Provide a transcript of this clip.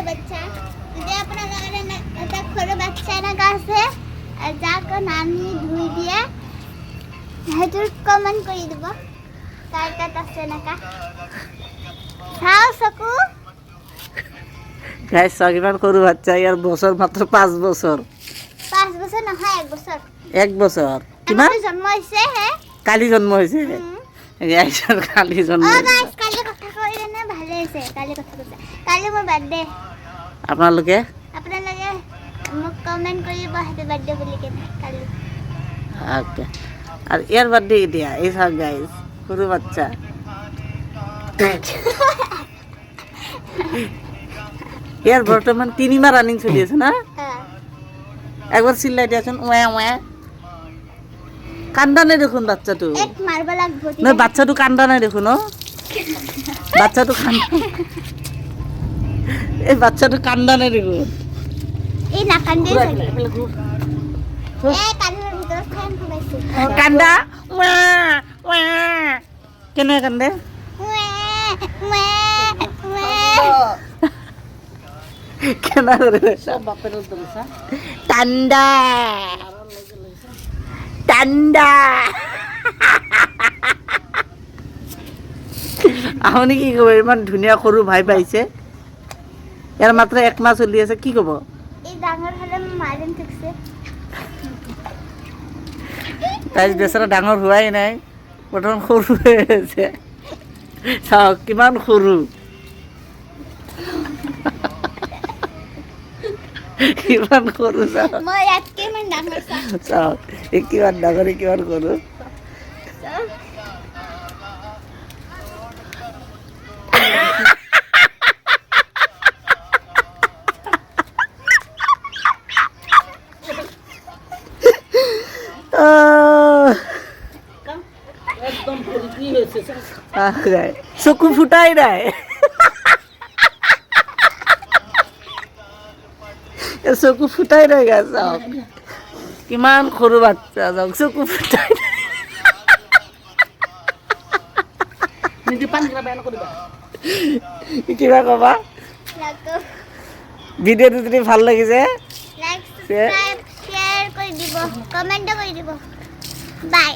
বাচ্চা যদি আপনারা এটা ছোট বাচ্চা না কাছে যাকে নানি ধুই দিয়ে হেতুর কমেন্ট করে দেব কার কাছে আছে না কা খাও সকু গাইস সগিমান করু বাচ্চা ইয়ার বছর মাত্র 5 বছর 5 বছর না হয় 1 বছর 1 বছর কিমান জন্ম হইছে হে কালি জন্ম হয়েছে গাইস কালি জন্ম ও গাইস কালি কথা কইলে না ভালো হইছে কালি কথা কইছে কালি মোর বার্থডে আপনালোকে আপনারা মোক কমেন্ট করিব হ্যাপি বার্থডে বলি কেন কালি ওকে আর ইয়ার বার্থডে দিয়া এই সব গাইস করু বাচ্চা ইয়ার বর্তমান 3 মাস রানিং চলি আছে না হ্যাঁ একবার চিল্লাই দিয়াছেন ওয়া ওয়া কান্দা নাই দেখুন বাচ্চাটো এক মারবা লাগবো না বাচ্চাটো কান্দা নাই দেখুন বাচ্চাটো কান্দা এই বাচ্চাটো কান্দা নাই দেখুন এই না কান্দে থাকে এ কান্নার ভিতর খান খুবাইছে কান্দা ওয়া ওয়া কেনে কান্দে কেনা করে সব বাপের দলসা কান্দা কান্দা আপুনি কি ক'ব ইমান ধুনীয়া সৰু ভাই পাইছে ইয়াৰ মাত্ৰ 1 মাহ চলি আছে কি ক'ব এই ডাঙৰ হলে মাৰিম ঠিকছে তাই বেচাৰা ডাঙৰ হোৱাই নাই বৰ্তমান সৰু হৈ আছে চাওক কিমান সৰু কিমান সৰু চাওক মই ইয়াতকে ইমান ডাঙৰ চাওক এই কিমান ডাঙৰ কিমান সৰু চকু ফুটাই নাই চকু ফুটাই নাই গা চাওক কিমান সৰু বাচ্চা যাওক চকু ফুটাই কিবা কবা ভিডিঅ'টো যদি ভাল লাগিছে লাইক সাবস্ক্রাইব শেয়ার করে দিব কমেন্ট করে দিব বাই